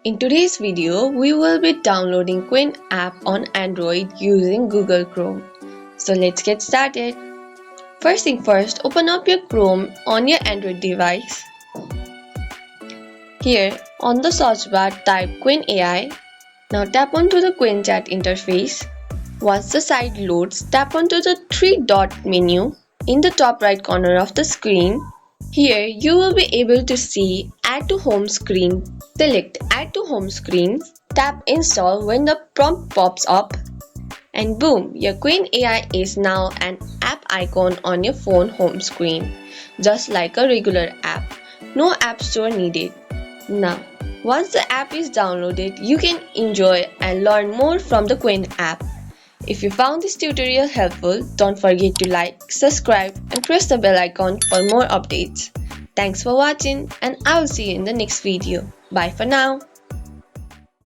In today's video, we will be downloading Qwen app on Android using Google Chrome. So let's get started. First thing first, open up your Chrome on your Android device. Here on the search bar, type Qwen AI. Now tap onto the Qwen chat interface. Once the site loads, tap onto the three-dot menu in the top right corner of the screen. Here you will be able to see Add to Home Screen. Select Add to Home Screen, tap Install when the prompt pops up, and boom, your Qwen AI is now an app icon on your phone home screen, just like a regular app. No app store needed. Now, once the app is downloaded, you can enjoy and learn more from the Qwen app. If you found this tutorial helpful, don't forget to like, subscribe and press the bell icon for more updates. Thanks for watching and I will see you in the next video. Bye for now.